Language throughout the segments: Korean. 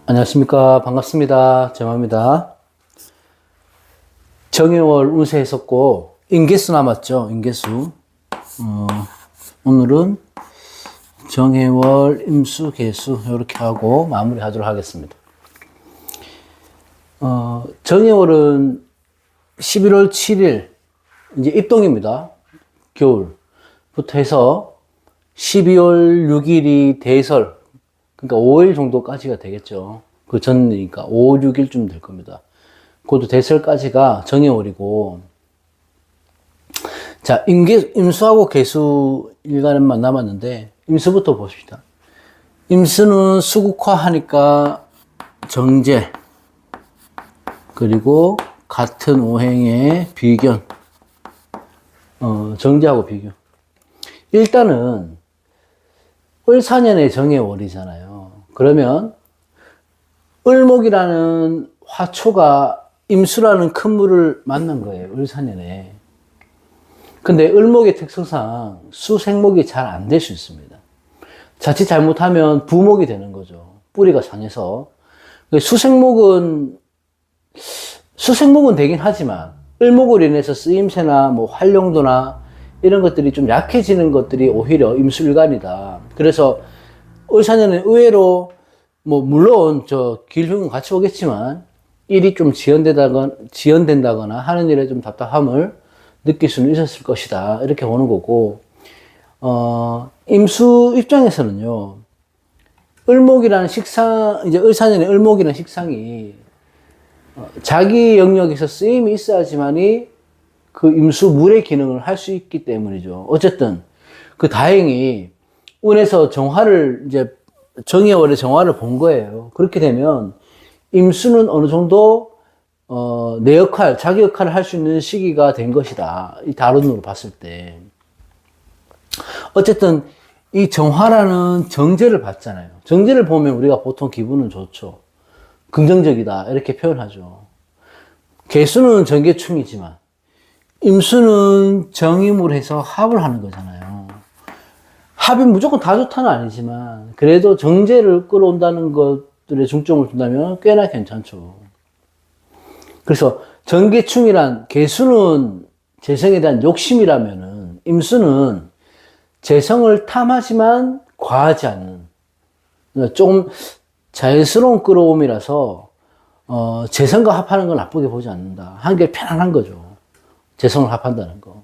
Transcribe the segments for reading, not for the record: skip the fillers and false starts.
안녕하십니까. 반갑습니다. 제마입니다. 정해월 운세 했었고, 인계수 남았죠. 인계수. 오늘은 정해월, 임수, 계수, 이렇게 하고 마무리 하도록 하겠습니다. 정해월은 11월 7일, 이제 입동입니다. 겨울부터 해서 12월 6일이 대설, 그러니까 5일 정도까지가 되겠죠. 그 전이니까 5, 6일쯤 될 겁니다. 그것도 대설까지가 정해월이고, 자, 임수하고 계수 일간만 남았는데, 임수부터 봅시다. 임수는 수국화하니까 정제, 그리고 같은 오행의 비견, 정제하고 비견. 일단은 을사년의 정해월이잖아요. 그러면 을목이라는 화초가 임수라는 큰 물을 만난 거예요. 을사년에. 근데 을목의 특성상 수생목이 잘 안 될 수 있습니다. 자칫 잘못하면 부목이 되는 거죠. 뿌리가 상해서. 수생목은 되긴 하지만 을목으로 인해서 쓰임새나 뭐 활용도나 이런 것들이 좀 약해지는 것들이 오히려 임수일간이다. 그래서 을사년은 의외로 뭐 물론 저 길흉은 같이 오겠지만 일이 좀 지연된다거나 하는 일에 좀 답답함을 느낄 수는 있었을 것이다. 이렇게 보는 거고, 임수 입장에서는요, 을목이라는 식상, 이제 을사년의 을목이라는 식상이 자기 영역에서 쓰임이 있어야지만이 그 임수 물의 기능을 할 수 있기 때문이죠. 어쨌든 그 다행히 운에서 정화를 이제 정해월의 정화를 본 거예요. 그렇게 되면 임수는 어느 정도 내 역할, 자기 역할을 할 수 있는 시기가 된 것이다. 이 다른으로 봤을 때. 어쨌든 이 정화라는 정제를 받잖아요. 정제를 보면 우리가 보통 기분은 좋죠. 긍정적이다. 이렇게 표현하죠. 개수는 정계충이지만 임수는 정임을 해서 합을 하는 거잖아요. 합이 무조건 다 좋다는 아니지만 그래도 정제를 끌어온다는 것들에 중점을 둔다면 꽤나 괜찮죠. 그래서 정계충이란 개수는 재성에 대한 욕심이라면은 임수는 재성을 탐하지만 과하지 않는 조금 자연스러운 끌어옴이라서 재성과 합하는 건 나쁘게 보지 않는다. 한게 편안한 거죠. 재성을 합한다는 거.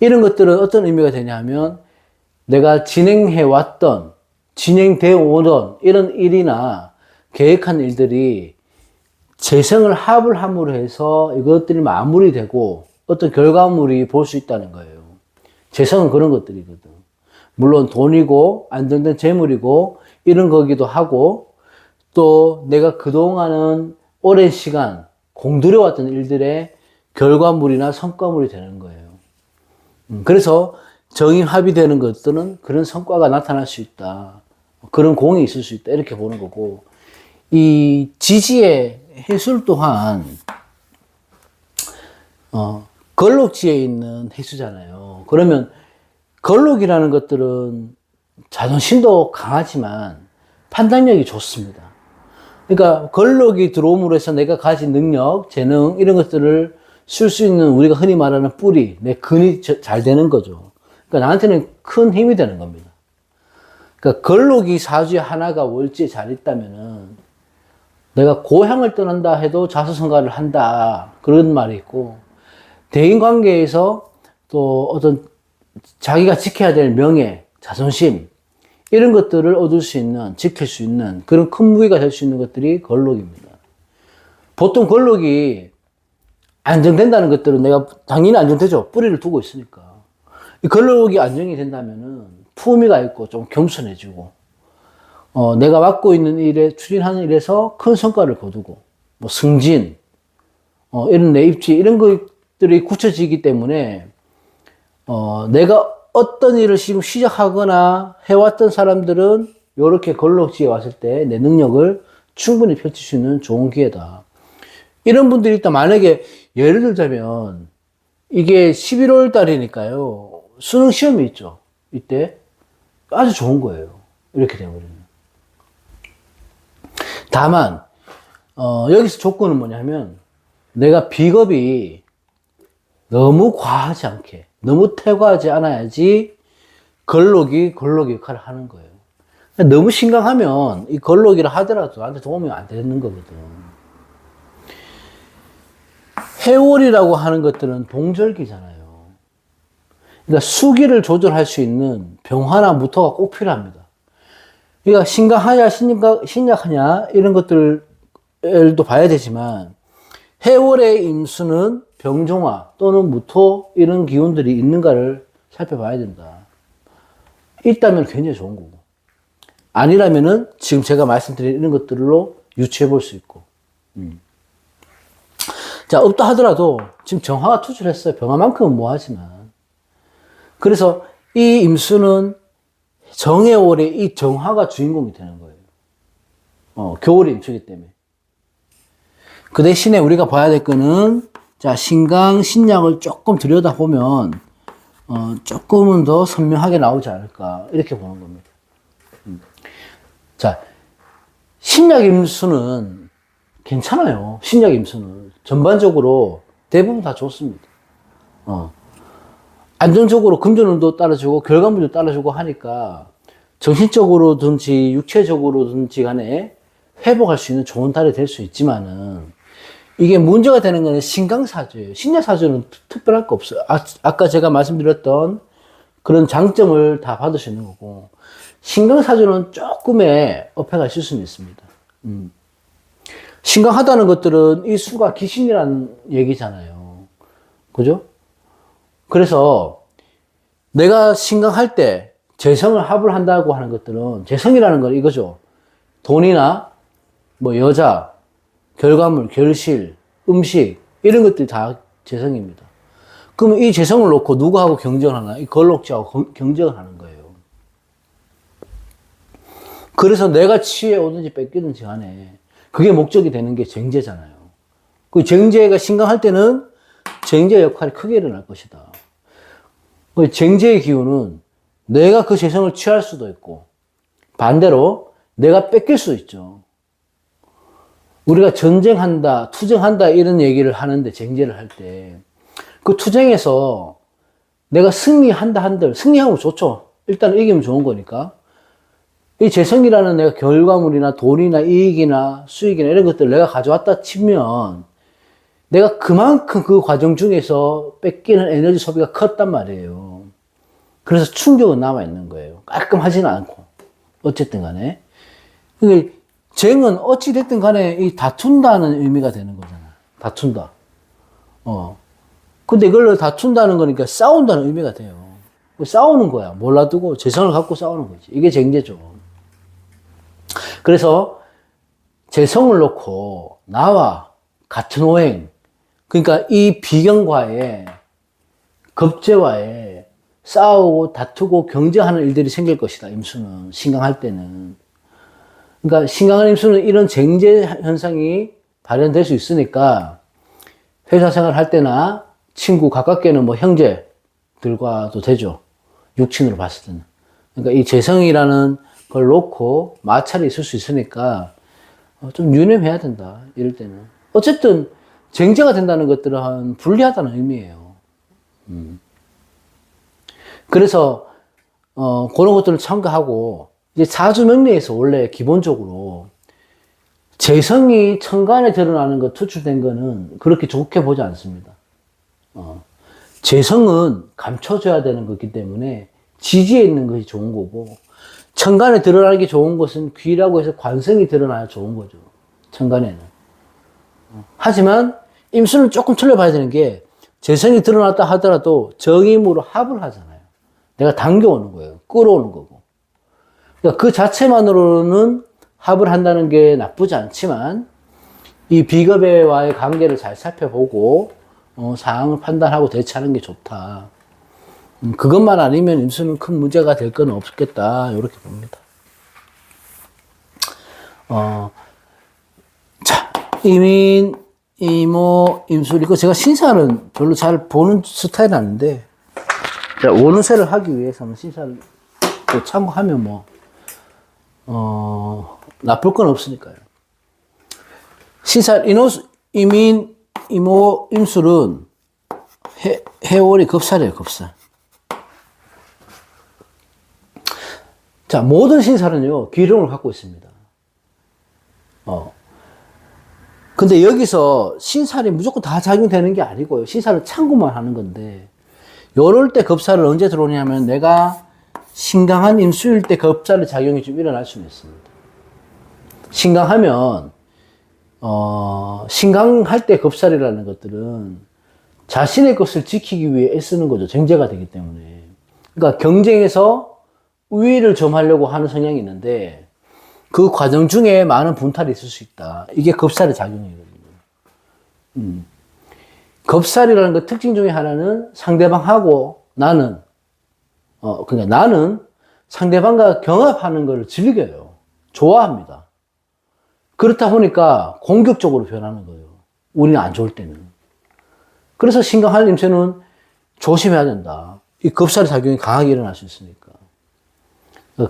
이런 것들은 어떤 의미가 되냐 하면 내가 진행되어 오던 이런 일이나 계획한 일들이 재성을 합을 함으로 해서 이것들이 마무리되고 어떤 결과물이 볼 수 있다는 거예요. 재성은 그런 것들이거든. 물론 돈이고 안정된 재물이고 이런 거기도 하고 또 내가 그동안은 오랜 시간 공들여왔던 일들의 결과물이나 성과물이 되는 거예요. 그래서 정임합이 되는 것들은 그런 성과가 나타날 수 있다. 그런 공이 있을 수 있다. 이렇게 보는 거고, 이 지지의 해술 또한, 걸록지에 있는 해수잖아요. 그러면 걸록이라는 것들은 자존심도 강하지만 판단력이 좋습니다. 그러니까 걸록이 들어옴으로 해서 내가 가진 능력, 재능 이런 것들을 쓸 수 있는 우리가 흔히 말하는 뿌리, 내 근이 잘 되는 거죠. 그러니까 나한테는 큰 힘이 되는 겁니다. 그러니까 걸록이 사주에 하나가 월지에 잘 있다면은 내가 고향을 떠난다 해도 자수성가를 한다. 그런 말이 있고, 대인 관계에서 또 어떤 자기가 지켜야 될 명예, 자존심, 이런 것들을 얻을 수 있는, 지킬 수 있는 그런 큰 무기가 될 수 있는 것들이 걸록입니다. 보통 걸록이 안정된다는 것들은 내가 당연히 안정되죠. 뿌리를 두고 있으니까. 이 걸록이 안정이 된다면은 품위가 있고 좀 겸손해지고, 내가 맡고 있는 일에, 추진하는 일에서 큰 성과를 거두고, 뭐 승진, 이런 내 입지, 이런 것들이 굳혀지기 때문에, 내가 어떤 일을 지금 시작하거나 해왔던 사람들은 이렇게 걸록지에 왔을 때 내 능력을 충분히 펼칠 수 있는 좋은 기회다. 이런 분들이 일단 만약에 예를 들자면 이게 11월 달이니까요. 수능 시험이 있죠. 이때 아주 좋은 거예요. 이렇게 되어버리면. 다만, 여기서 조건은 뭐냐면, 내가 비겁이 너무 과하지 않게, 너무 퇴과하지 않아야지 걸록이 역할을 하는 거예요. 너무 심각하면 이 걸록이라 하더라도 나한테 도움이 안 되는 거거든. 해월이라고 하는 것들은 동절기잖아요. 그러니까 수기를 조절할 수 있는 병화나 무토가 꼭 필요합니다. 그러니까 신강하냐, 신약하냐, 이런 것들도 봐야 되지만, 해월의 임수는 병종화 또는 무토, 이런 기운들이 있는가를 살펴봐야 된다. 있다면 굉장히 좋은 거고. 아니라면은 지금 제가 말씀드린 이런 것들로 유추해 볼 수 있고. 자, 없다 하더라도 지금 정화가 투출했어요. 병화만큼은 뭐하지만. 그래서 이 임수는 정해월의 이 정화가 주인공이 되는 거예요. 겨울의 임수이기 때문에. 그 대신에 우리가 봐야 될 거는, 자, 신강, 신약을 조금 들여다보면, 조금은 더 선명하게 나오지 않을까. 이렇게 보는 겁니다. 자, 신약 임수는 괜찮아요. 신약 임수는. 전반적으로 대부분 다 좋습니다. 안정적으로 금전운도 따라주고 결과물도 따라주고 하니까 정신적으로든지 육체적으로든지 간에 회복할 수 있는 좋은 달이 될 수 있지만은 이게 문제가 되는 거는 신강사주예요. 신약사주는 특별할 거 없어요. 아까 제가 말씀드렸던 그런 장점을 다 받을 수 있는 거고, 신강사주는 조금의 어폐가 있을 수는 있습니다. 신강하다는 것들은 이 수가 귀신이라는 얘기잖아요. 그죠? 그래서 내가 신강할 때 재성을 합을 한다고 하는 것들은, 재성이라는 건 이거죠. 돈이나 뭐 여자, 결과물, 결실, 음식, 이런 것들이 다 재성입니다. 그러면 이 재성을 놓고 누구하고 경쟁을 하나? 이 걸록지하고 경쟁을 하는 거예요. 그래서 내가 취해 오든지 뺏기든지 간에 그게 목적이 되는 게 쟁제잖아요. 그 쟁제가 신강할 때는 쟁제 역할이 크게 일어날 것이다. 그 쟁제의 기운은 내가 그 재성을 취할 수도 있고, 반대로 내가 뺏길 수 있죠. 우리가 전쟁한다, 투쟁한다, 이런 얘기를 하는데, 쟁제를 할 때, 그 투쟁에서 내가 승리한다 한들, 승리하면 좋죠. 일단 이기면 좋은 거니까. 이 재성이라는 내가 결과물이나 돈이나 이익이나 수익이나 이런 것들을 내가 가져왔다 치면, 내가 그만큼 그 과정 중에서 뺏기는 에너지 소비가 컸단 말이에요. 그래서 충격은 남아있는 거예요. 깔끔하지는 않고. 어쨌든 간에. 쟁은 어찌됐든 간에 이 다툰다는 의미가 되는 거잖아. 다툰다. 근데 이걸로 다툰다는 거니까 싸운다는 의미가 돼요. 싸우는 거야. 몰라두고 재성을 갖고 싸우는 거지. 이게 쟁제죠. 그래서 재성을 놓고 나와 같은 오행, 그러니까 이 비경과의 겁재와의 싸우고 다투고 경쟁하는 일들이 생길 것이다. 임수는 신강할 때는. 그러니까 신강한 임수는 이런 쟁제 현상이 발현될 수 있으니까 회사 생활 할 때나 친구, 가깝게는 뭐 형제들과도 되죠. 육친으로 봤을 때는. 그러니까 이 재성이라는 걸 놓고 마찰이 있을 수 있으니까 좀 유념해야 된다. 이럴 때는. 어쨌든 쟁제가 된다는 것들은 불리하다는 의미예요. 그래서 그런 것들을 참고하고, 이제 사주 명리에서 원래 기본적으로 재성이 천간에 드러나는 것, 투출된 거는 그렇게 좋게 보지 않습니다. 재성은 감춰줘야 되는 거기 때문에 지지에 있는 것이 좋은 거고, 천간에 드러나기 좋은 것은 귀라고 해서 관성이 드러나야 좋은 거죠. 천간에는. 하지만 임수는 조금 틀려봐야 되는 게, 재성이 드러났다 하더라도 정임으로 합을 하잖아요. 내가 당겨오는 거예요. 끌어오는 거고. 그러니까 그 자체만으로는 합을 한다는 게 나쁘지 않지만, 이 비겁과의 관계를 잘 살펴보고 상황을 판단하고 대처하는 게 좋다. 그것만 아니면 임수는 큰 문제가 될 건 없겠다. 이렇게 봅니다. 자, 이민, 이모, 임술, 이거 제가 신사는 별로 잘 보는 스타일은 아닌데, 원우세를 하기 위해서는 신사를 참고하면 나쁠 건 없으니까요. 신살, 이민, 이모, 임술은 해월이 겁살이에요, 겁살. 자, 모든 신살은요, 기름을 갖고 있습니다. 근데 여기서 신살이 무조건 다 작용되는 게 아니고요. 신살은 참고만 하는 건데, 요럴 때 겁살을 언제 들어오냐면, 내가 신강한 임수일 때 겁살의 작용이 좀 일어날 수는 있습니다. 신강하면, 신강할 때 겁살이라는 것들은 자신의 것을 지키기 위해 애쓰는 거죠. 정제가 되기 때문에. 그러니까 경쟁에서 우위를 점하려고 하는 성향이 있는데, 그 과정 중에 많은 분탈이 있을 수 있다. 이게 겁살의 작용이거든요. 겁살이라는 것 특징 중에 하나는 상대방하고 나는, 그러니까 나는 상대방과 경합하는 걸 즐겨요. 좋아합니다. 그렇다 보니까 공격적으로 변하는 거예요. 우리는 안 좋을 때는. 그래서 신강할 임수는 조심해야 된다. 이 겁살의 작용이 강하게 일어날 수 있으니까.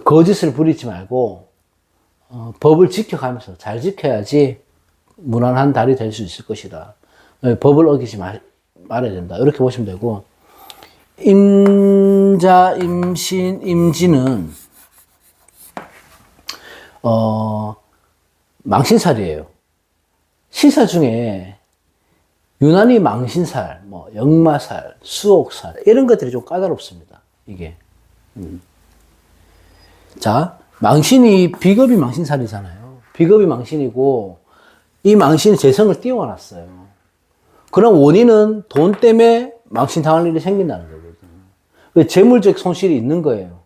거짓을 부리지 말고, 법을 지켜가면서 잘 지켜야지 무난한 달이 될 수 있을 것이다. 법을 어기지 말아야 된다. 이렇게 보시면 되고, 임자, 임신, 임진은, 망신살이에요. 신살 중에 유난히 망신살, 뭐, 역마살, 수옥살, 이런 것들이 좀 까다롭습니다. 이게. 자, 망신이, 비겁이 망신살이잖아요. 비겁이 망신이고, 이 망신이 재성을 띄워놨어요. 그럼 원인은 돈 때문에 망신당할 일이 생긴다는 거거든요. 재물적 손실이 있는 거예요.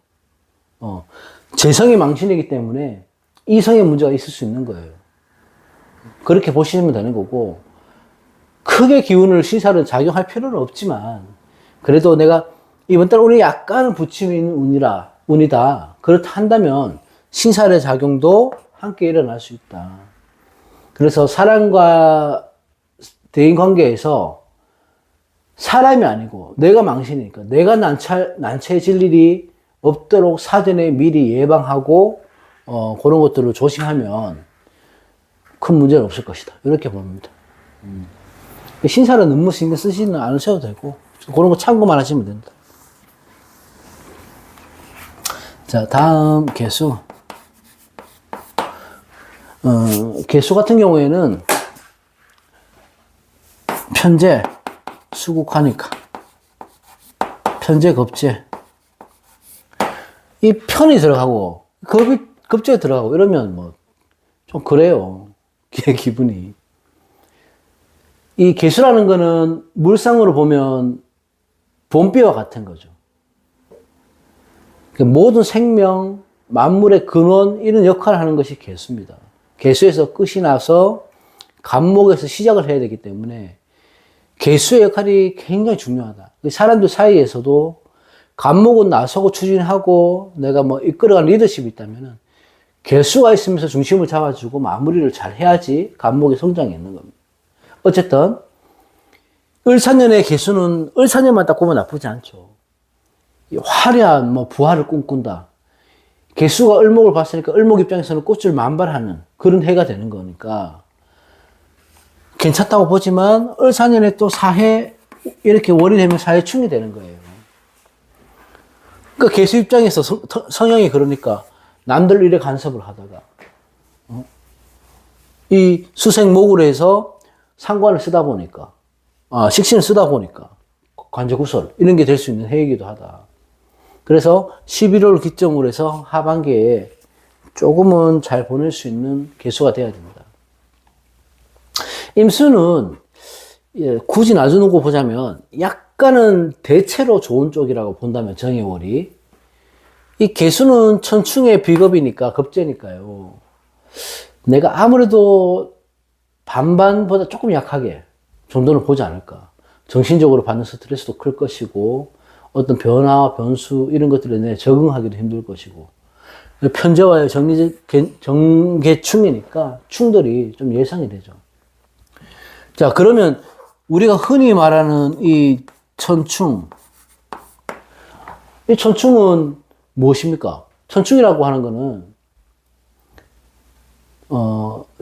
재성이 망신이기 때문에 이성의 문제가 있을 수 있는 거예요. 그렇게 보시면 되는 거고, 크게 기운을 신살은 작용할 필요는 없지만, 그래도 내가 이번 달 운이 약간은 부침이 있는 운이다. 그렇다 한다면, 신살의 작용도 함께 일어날 수 있다. 그래서 사람과 대인 관계에서 사람이 아니고 내가 망신이니까 내가 난처해질 일이 없도록 사전에 미리 예방하고 그런 것들을 조심하면 큰 문제는 없을 것이다. 이렇게 봅니다. 신살은 너무 신경 쓰지는 않으셔도 되고 그런 거 참고만 하시면 된다. 자, 다음 개수. 개수 같은 경우에는 편재, 수국하니까 편재, 겁재 이 편이 들어가고 겁재가 들어가고 이러면 뭐 좀 그래요. 기분이. 이 개수라는 거는 물상으로 보면 봄비와 같은 거죠. 모든 생명, 만물의 근원 이런 역할을 하는 것이 개수입니다. 개수에서 끝이 나서 간목에서 시작을 해야 되기 때문에 개수의 역할이 굉장히 중요하다. 사람들 사이에서도 간목은 나서고 추진하고 내가 뭐 이끌어가는 리더십이 있다면은 개수가 있으면서 중심을 잡아주고 마무리를 잘 해야지 간목의 성장이 있는 겁니다. 어쨌든 을사년의 개수는 을사년만 딱 보면 나쁘지 않죠. 화려한 뭐 부활을 꿈꾼다. 개수가 을목을 봤으니까 을목 입장에서는 꽃을 만발하는 그런 해가 되는 거니까 괜찮다고 보지만 을사년에 또 사해 이렇게 월이 되면 사해충이 되는 거예요. 그러니까 개수 입장에서 성향이 그러니까 남들 일에 간섭을 하다가 이 수생목으로 해서 상관을 쓰다 보니까 식신을 쓰다 보니까 관제구설 이런 게 될 수 있는 해이기도 하다. 그래서 11월 기점으로 해서 하반기에 조금은 잘 보낼 수 있는 개수가 돼야 됩니다. 임수는 굳이 나눠놓고 보자면 약간은 대체로 좋은 쪽이라고 본다면 정해월이 이 개수는 천충의 비겁이니까 겁재니까요. 내가 아무래도 반반보다 조금 약하게 정도는 보지 않을까. 정신적으로 받는 스트레스도 클 것이고 어떤 변화와 변수 이런 것들에 내가 적응하기도 힘들 것이고 편재와의 정계충이니까 충돌이 좀 예상이 되죠. 자, 그러면 우리가 흔히 말하는 이 천충, 이 천충은 무엇입니까? 천충이라고 하는 거는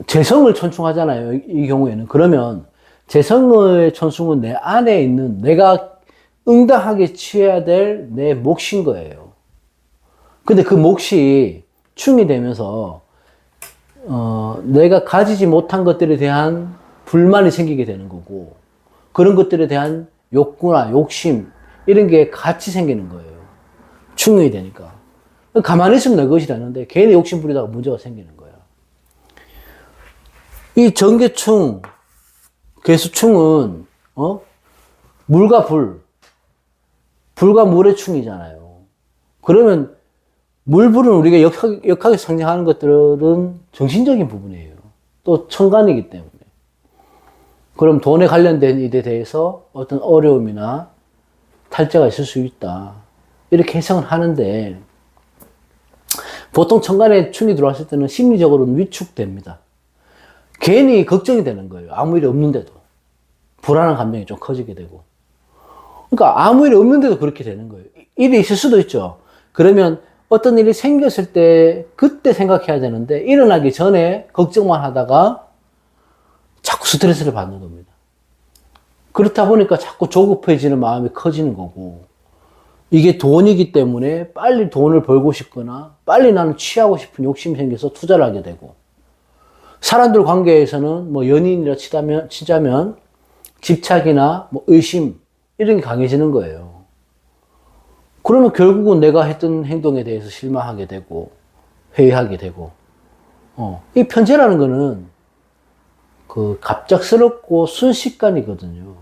재성을 천충하잖아요. 이 경우에는. 그러면 재성의 천충은 내 안에 있는 내가 응당하게 취해야 될 내 몫인 거예요. 근데 그 몫이 충이 되면서 내가 가지지 못한 것들에 대한 불만이 생기게 되는 거고, 그런 것들에 대한 욕구나 욕심 이런 게 같이 생기는 거예요. 충이 되니까. 가만히 있으면 내 것이라는데 괜히 욕심 부리다가 문제가 생기는 거야. 이 정계충, 괴수충은 물과 불과 물의 충이잖아요. 그러면 물불은 우리가 역하게 상징하는 것들은 정신적인 부분이에요. 또 천간이기 때문에. 그럼 돈에 관련된 일에 대해서 어떤 어려움이나 탈재가 있을 수 있다. 이렇게 해석을 하는데, 보통 천간에 충이 들어왔을 때는 심리적으로는 위축됩니다. 괜히 걱정이 되는 거예요. 아무 일이 없는데도. 불안한 감정이 좀 커지게 되고. 그러니까 아무 일이 없는데도 그렇게 되는 거예요. 일이 있을 수도 있죠. 그러면 어떤 일이 생겼을 때 그때 생각해야 되는데 일어나기 전에 걱정만 하다가 자꾸 스트레스를 받는 겁니다. 그렇다 보니까 자꾸 조급해지는 마음이 커지는 거고, 이게 돈이기 때문에 빨리 돈을 벌고 싶거나 빨리 나는 취하고 싶은 욕심이 생겨서 투자를 하게 되고, 사람들 관계에서는 뭐 연인이라 치자면 집착이나 뭐 의심 이런 게 강해지는 거예요. 그러면 결국은 내가 했던 행동에 대해서 실망하게 되고 회의하게 되고, 이 편재라는 거는 그 갑작스럽고 순식간이거든요.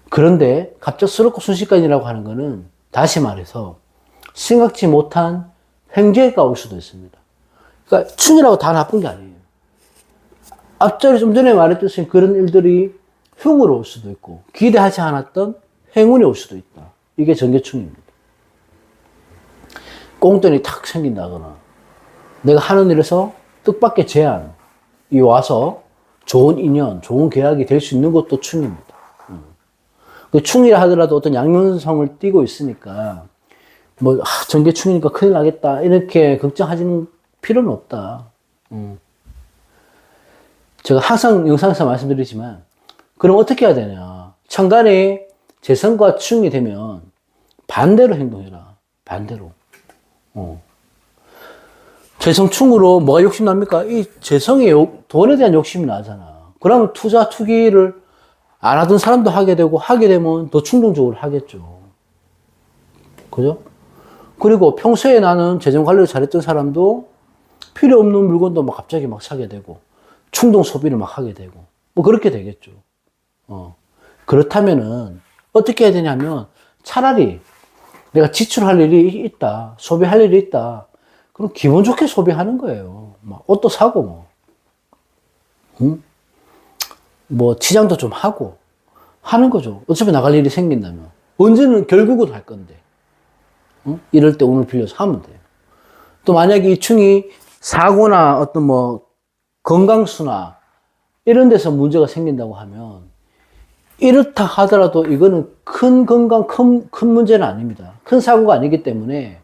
그런데 갑작스럽고 순식간이라고 하는 거는 다시 말해서 생각지 못한 횡재가 올 수도 있습니다. 그러니까 충이라고 다 나쁜 게 아니에요. 앞전에 좀 전에 말했듯이 그런 일들이 흉으로 올 수도 있고 기대하지 않았던 행운이 올 수도 있다. 이게 정계충입니다. 꽁돈이 탁 생긴다거나 내가 하는 일에서 뜻밖의 제안이 와서 좋은 인연, 좋은 계약이 될 수 있는 것도 충입니다. 그 충이라 하더라도 어떤 양면성을 띠고 있으니까 뭐 정계충이니까 큰일 나겠다 이렇게 걱정하시는 필요는 없다. 제가 항상 영상에서 말씀드리지만, 그럼 어떻게 해야 되냐. 천간에 재성과 충이 되면 반대로 행동해라. 반대로. 재성충으로 뭐가 욕심납니까? 이 재성이 돈에 대한 욕심이 나잖아. 그러면 투기를 안 하던 사람도 하게 되고, 하게 되면 더 충동적으로 하겠죠. 그죠? 그리고 평소에 나는 재정 관리를 잘했던 사람도 필요 없는 물건도 막 갑자기 막 사게 되고, 충동 소비를 막 하게 되고, 뭐 그렇게 되겠죠. 그렇다면은 어떻게 해야 되냐면, 차라리 내가 지출할 일이 있다, 소비할 일이 있다, 그럼 기분 좋게 소비하는 거예요. 막 옷도 사고 뭐 치장도 좀 하고 하는 거죠. 어차피 나갈 일이 생긴다면 언제는 결국은 할 건데, 이럴 때 운을 빌려서 하면 돼요. 또 만약에 이 충이 사고나 어떤 뭐 건강수나 이런 데서 문제가 생긴다고 하면, 이렇다 하더라도 이거는 큰 건강, 큰 문제는 아닙니다. 큰 사고가 아니기 때문에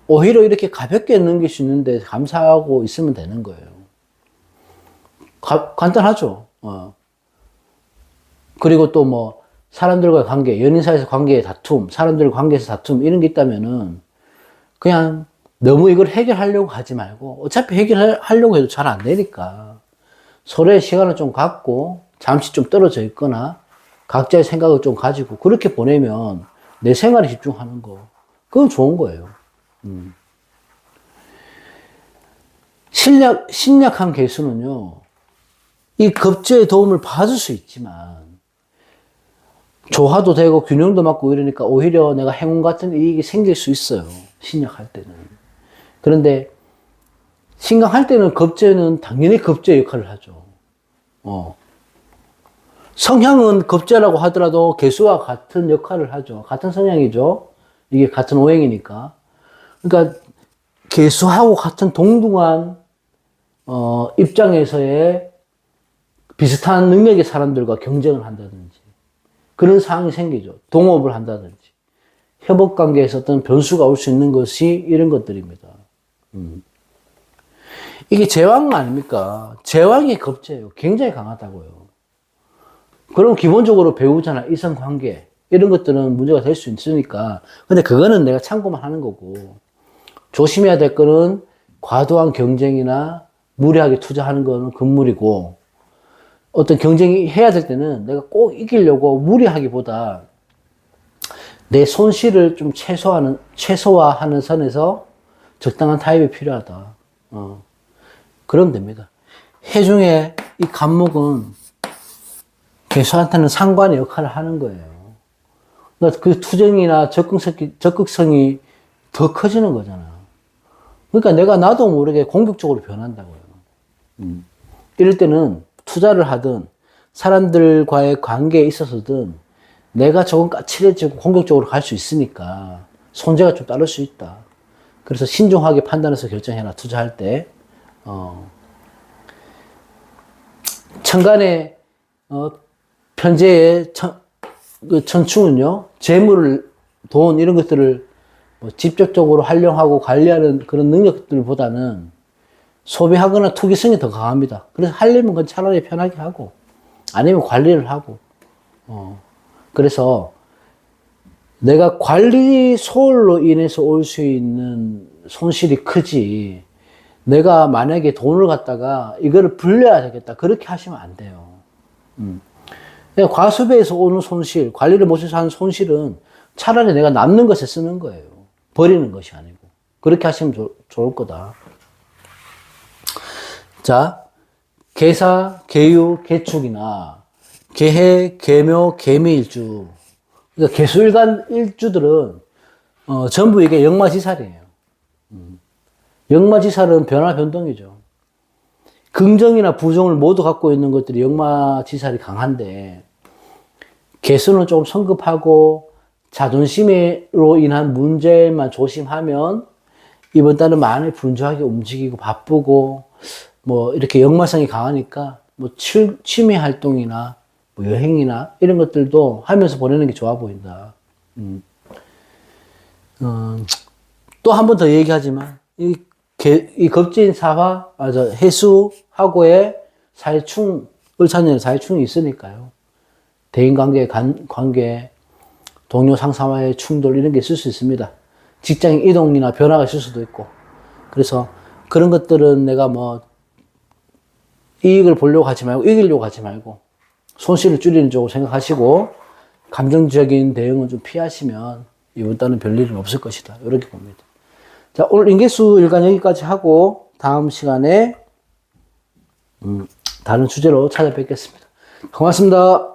오히려 이렇게 가볍게 넘길 수 있는데 감사하고 있으면 되는 거예요. 간단하죠. 그리고 또 뭐 사람들과의 관계, 연인 사이에서 관계의 다툼, 사람들 관계에서 다툼 이런 게 있다면은 그냥 너무 이걸 해결하려고 하지 말고, 어차피 해결하려고 해도 잘 안 되니까 서로의 시간을 좀 갖고 잠시 좀 떨어져 있거나 각자의 생각을 좀 가지고 그렇게 보내면 내 생활에 집중하는 거, 그건 좋은 거예요. 신약한 개수는요, 이 급제의 도움을 받을 수 있지만 조화도 되고 균형도 맞고 이러니까 오히려 내가 행운 같은 이익이 생길 수 있어요. 신약할 때는. 그런데 신강할 때는 급제는 당연히 급제 역할을 하죠. 성향은 급제라고 하더라도 개수와 같은 역할을 하죠. 같은 성향이죠. 이게 같은 오행이니까. 그러니까 개수하고 같은 동등한 입장에서의 비슷한 능력의 사람들과 경쟁을 한다든지 그런 상황이 생기죠. 동업을 한다든지 협업관계에서 어떤 변수가 올 수 있는 것이 이런 것들입니다. 이게 제왕 아닙니까? 제왕의 겁재예요. 굉장히 강하다고요. 그럼 기본적으로 배우잖아. 이성관계. 이런 것들은 문제가 될 수 있으니까. 근데 그거는 내가 참고만 하는 거고. 조심해야 될 거는 과도한 경쟁이나 무리하게 투자하는 거는 금물이고, 어떤 경쟁이 해야 될 때는 내가 꼭 이기려고 무리하기보다 내 손실을 좀 최소화하는 선에서 적당한 타협이 필요하다. 그러면 됩니다. 해중에 이 간목은 개수한테는 상관의 역할을 하는 거예요. 그러니까 그 투쟁이나 적극성이 더 커지는 거잖아. 그러니까 내가 나도 모르게 공격적으로 변한다고요. 이럴 때는 투자를 하든 사람들과의 관계에 있어서든 내가 조금 까칠해지고 공격적으로 갈 수 있으니까 손재가 좀 따를 수 있다. 그래서 신중하게 판단해서 결정해라. 투자할 때. 천간의 편재의 천충은요, 재물, 돈 이런 것들을 뭐 직접적으로 활용하고 관리하는 그런 능력들보다는 소비하거나 투기성이 더 강합니다. 그래서 하려면 그건 차라리 편하게 하고, 아니면 관리를 하고, 그래서 내가 관리 소홀로 인해서 올 수 있는 손실이 크지, 내가 만약에 돈을 갖다가 이거를 불려야 되겠다. 그렇게 하시면 안 돼요. 과수배에서 오는 손실, 관리를 못해서 하는 손실은 차라리 내가 남는 것에 쓰는 거예요. 버리는 것이 아니고. 그렇게 하시면 좋을 거다. 자, 개사, 개유, 개축이나 개해, 개묘, 개미일주. 그러니까 개수일간 일주들은 전부 이게 역마지살이에요. 역마지살은 변화 변동이죠. 긍정이나 부정을 모두 갖고 있는 것들이 역마지살이 강한데, 개수는 좀 성급하고 자존심으로 인한 문제만 조심하면 이번 달은 많이 분주하게 움직이고 바쁘고, 뭐 이렇게 역마성이 강하니까 뭐 취미 활동이나 뭐 여행이나 이런 것들도 하면서 보내는 게 좋아 보인다. 또 한 번 더 얘기하지만 이 겁진 사화, 해수하고의 사회충, 을사년에 사회충이 있으니까요. 대인관계, 관계, 동료 상사와의 충돌 이런 게 있을 수 있습니다. 직장인 이동이나 변화가 있을 수도 있고. 그래서 그런 것들은 내가 뭐 이익을 보려고 하지 말고, 이기려고 하지 말고, 손실을 줄이는 쪽으로 생각하시고, 감정적인 대응은 좀 피하시면 이번 달은 별일은 없을 것이다. 이렇게 봅니다. 자, 오늘 인계수 일간 여기까지 하고, 다음 시간에, 다른 주제로 찾아뵙겠습니다. 고맙습니다.